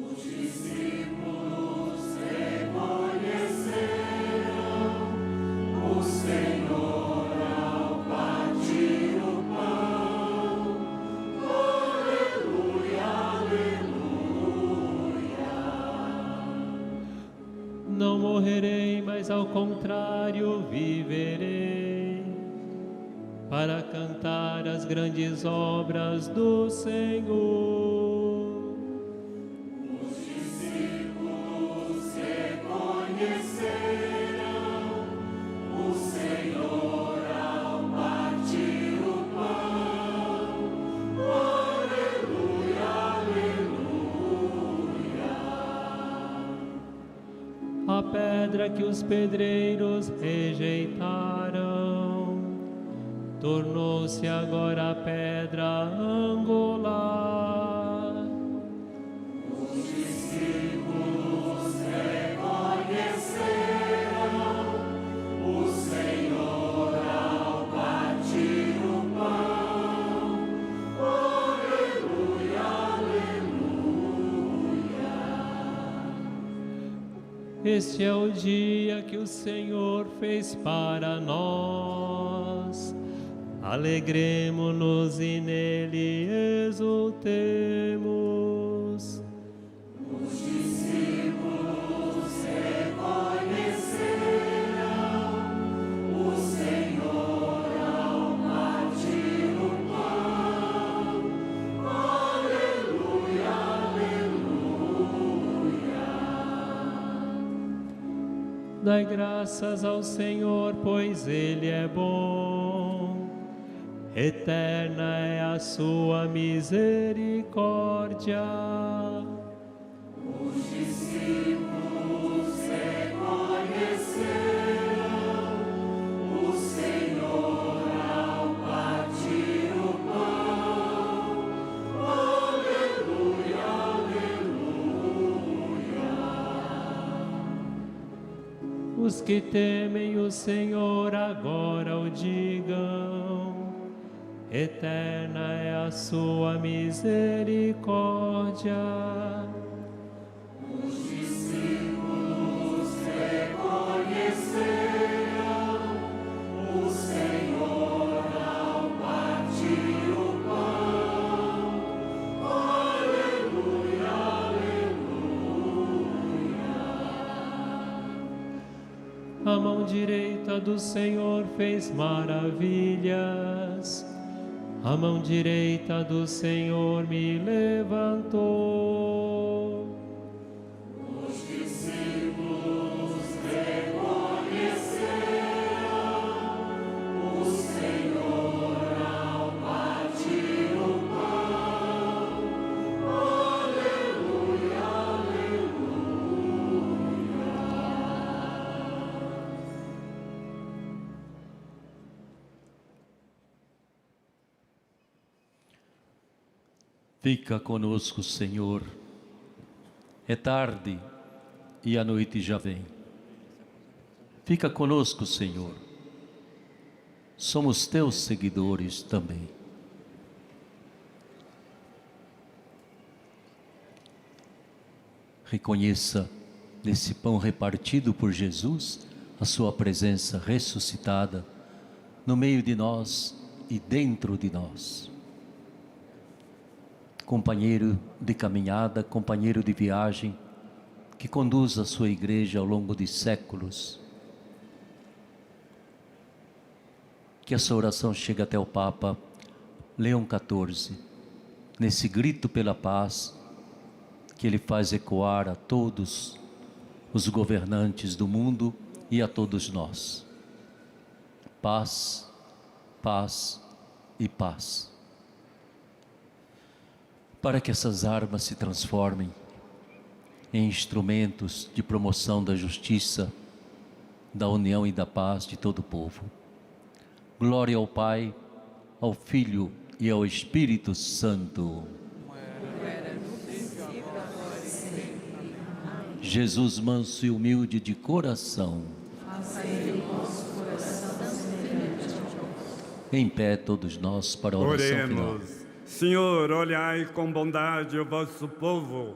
Os discípulos reconheceram o Senhor ao partir o pão. Aleluia, aleluia. Não morrerei, mas ao contrário viverei, para cantar as grandes obras do Senhor. Os discípulos reconheceram o Senhor ao partir o pão. Aleluia, aleluia. A pedra que os pedreiros rejeitaram tornou-se agora a pedra angular. Os discípulos reconheceram o Senhor ao partir o pão. Aleluia, aleluia. Este é o dia que o Senhor fez para nós. Alegremo-nos e nele exultemos. Os discípulos reconheceram Dai graças ao Senhor, pois Ele é bom. Eterna é a sua misericórdia. Os discípulos reconheceram o Senhor ao partir o pão. Aleluia, aleluia. Os que temem o Senhor agora o digam. Eterna é a sua misericórdia. Os discípulos reconheceram o Senhor ao partir o pão. Aleluia, aleluia. A mão direita do Senhor fez maravilhas. A mão direita do Senhor me levantou. Os discípulos reconheceram o Senhor ao partir o pão. Aleluia, Fica conosco, Senhor. É tarde e a noite já vem. Fica conosco, Senhor. Somos teus seguidores também. Reconheça nesse pão repartido por Jesus a sua presença ressuscitada no meio de nós e dentro de nós. Companheiro de caminhada, companheiro de viagem, que conduz a sua igreja ao longo de séculos. Que essa oração chegue até o Papa Leão XIV, nesse grito pela paz, que ele faz ecoar a todos os governantes do mundo e a todos nós. Paz, paz e paz. Para que essas armas se transformem em instrumentos de promoção da justiça, da união e da paz de todo o povo. Glória ao Pai, ao Filho e ao Espírito Santo. Jesus manso e humilde de coração. Em pé todos nós para a oração final. Senhor, olhai com bondade o vosso povo,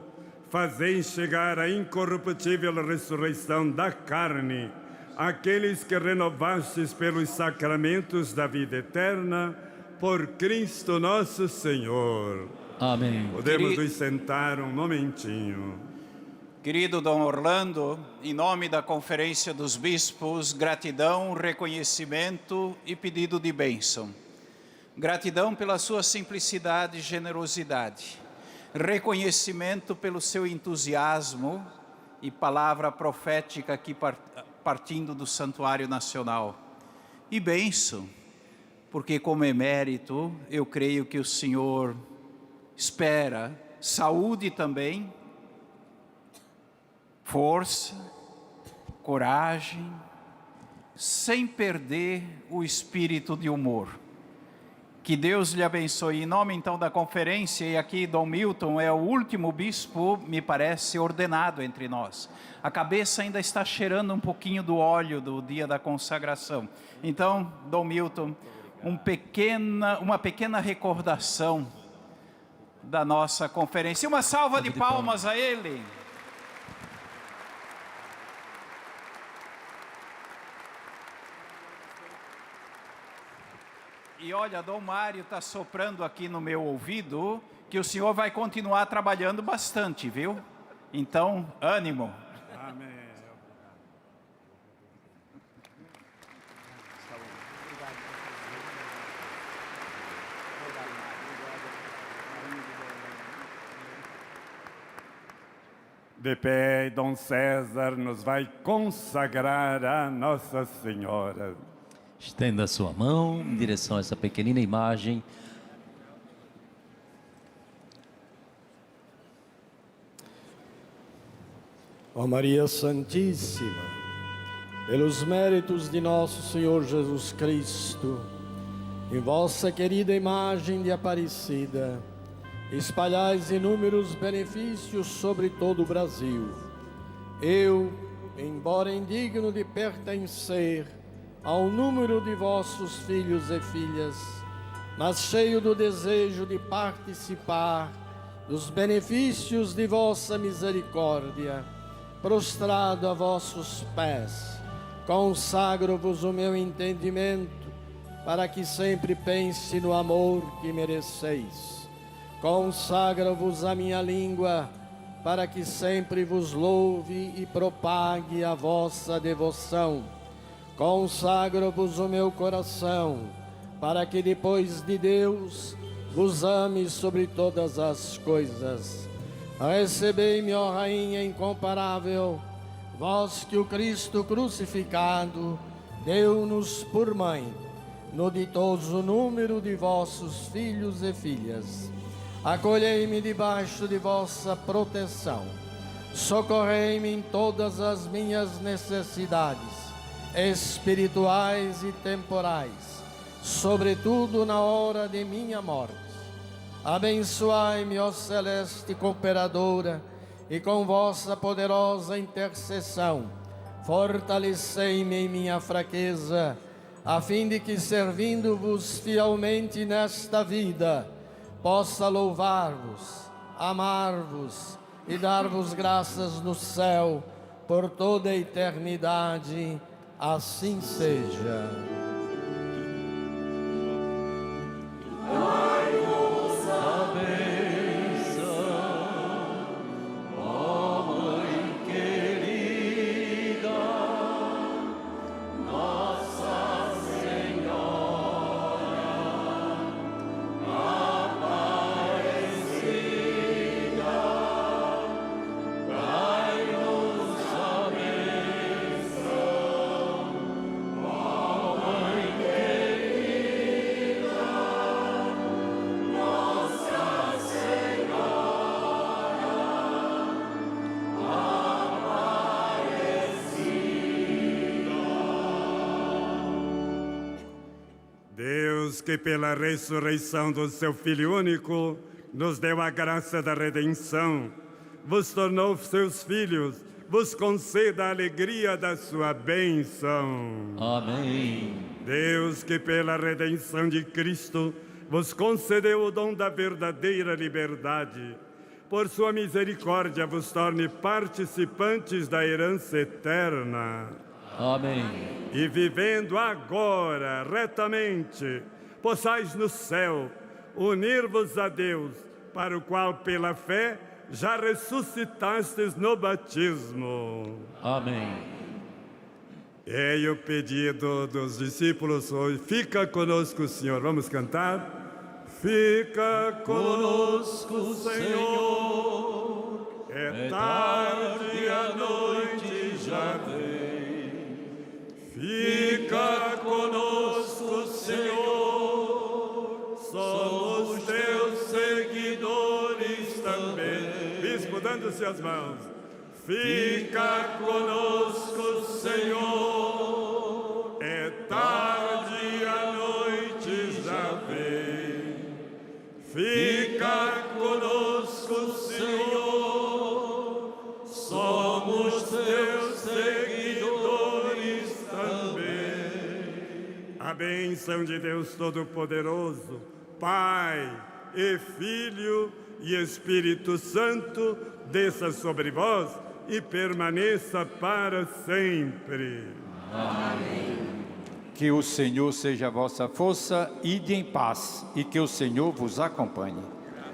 fazei chegar a incorruptível ressurreição da carne, aqueles que renovastes pelos sacramentos da vida eterna, por Cristo nosso Senhor. Amém. Podemos nos sentar um momentinho. Querido Dom Orlando, em nome da Conferência dos Bispos, gratidão, reconhecimento e pedido de bênção. Gratidão pela sua simplicidade e generosidade. Reconhecimento pelo seu entusiasmo e palavra profética aqui partindo do Santuário Nacional. E bênção, porque como emérito, eu creio que o Senhor espera saúde também, força, coragem, sem perder o espírito de humor. Que Deus lhe abençoe. Em nome então da conferência, e aqui Dom Milton é o último bispo, me parece, ordenado entre nós. A cabeça ainda está cheirando um pouquinho do óleo do dia da consagração. Então, Dom Milton, uma pequena recordação da nossa conferência. Uma salva de palmas a ele. E olha, Dom Mário está soprando aqui no meu ouvido que o senhor vai continuar trabalhando bastante, viu? Então, ânimo. Amém. De pé, Dom César nos vai consagrar a Nossa Senhora. Estenda a sua mão em direção a essa pequenina imagem. Ó Maria Santíssima, pelos méritos de nosso Senhor Jesus Cristo, em vossa querida imagem de Aparecida, espalhais inúmeros benefícios sobre todo o Brasil. Eu, embora indigno de pertencer ao número de vossos filhos e filhas, mas cheio do desejo de participar dos benefícios de vossa misericórdia, prostrado a vossos pés, consagro-vos o meu entendimento, para que sempre pense no amor que mereceis. Consagro-vos a minha língua, para que sempre vos louve e propague a vossa devoção. Consagro-vos o meu coração, para que depois de Deus vos ame sobre todas as coisas. Recebei-me, ó Rainha incomparável, vós que o Cristo crucificado deu-nos por mãe, no ditoso número de vossos filhos e filhas. Acolhei-me debaixo de vossa proteção. Socorrei-me em todas as minhas necessidades, espirituais e temporais, sobretudo na hora de minha morte. Abençoai-me, ó celeste cooperadora, e com vossa poderosa intercessão, fortalecei-me em minha fraqueza, a fim de que, servindo-vos fielmente nesta vida, possa louvar-vos, amar-vos e dar-vos graças no céu por toda a eternidade. Assim seja. Deus, que pela ressurreição do seu Filho único nos deu a graça da redenção, vos tornou seus filhos, vos conceda a alegria da sua bênção. Amém. Deus, que pela redenção de Cristo vos concedeu o dom da verdadeira liberdade, por sua misericórdia vos torne participantes da herança eterna. Amém. E vivendo agora retamente, possais no céu unir-vos a Deus, para o qual pela fé já ressuscitastes no batismo. Amém. E o pedido dos discípulos hoje, fica conosco, Senhor. Vamos cantar? Fica conosco, Senhor. É tarde e a noite já vem. Fica conosco, Senhor, somos teus seguidores também. Bispo, dando-se as mãos. Fica conosco, Senhor, é tarde e a noite já vem. Fica conosco, Senhor, somos teus seguidores também. A bênção de Deus Todo-Poderoso, Pai e Filho e Espírito Santo, desça sobre vós e permaneça para sempre. Amém. Que o Senhor seja a vossa força, ide em paz, e que o Senhor vos acompanhe.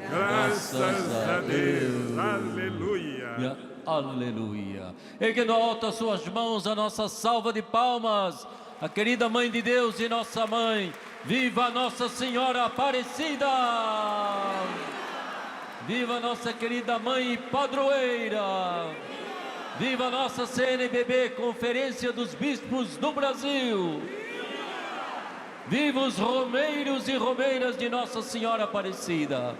Graças a Deus. Aleluia. Aleluia. Erguendo alto as suas mãos, a nossa salva de palmas, a querida Mãe de Deus e nossa Mãe. Viva Nossa Senhora Aparecida! Viva nossa querida mãe padroeira! Viva nossa CNBB, Conferência dos Bispos do Brasil! Viva os romeiros e romeiras de Nossa Senhora Aparecida!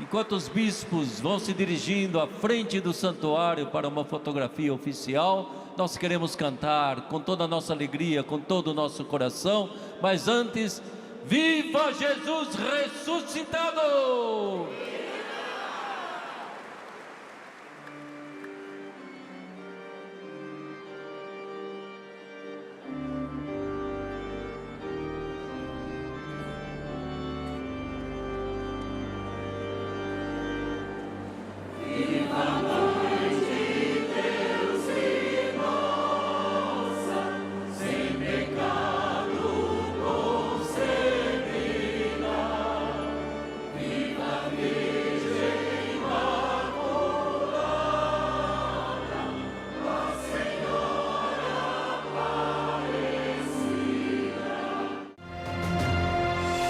Enquanto os bispos vão se dirigindo à frente do santuário para uma fotografia oficial, nós queremos cantar com toda a nossa alegria, com todo o nosso coração, mas antes, viva Jesus ressuscitado!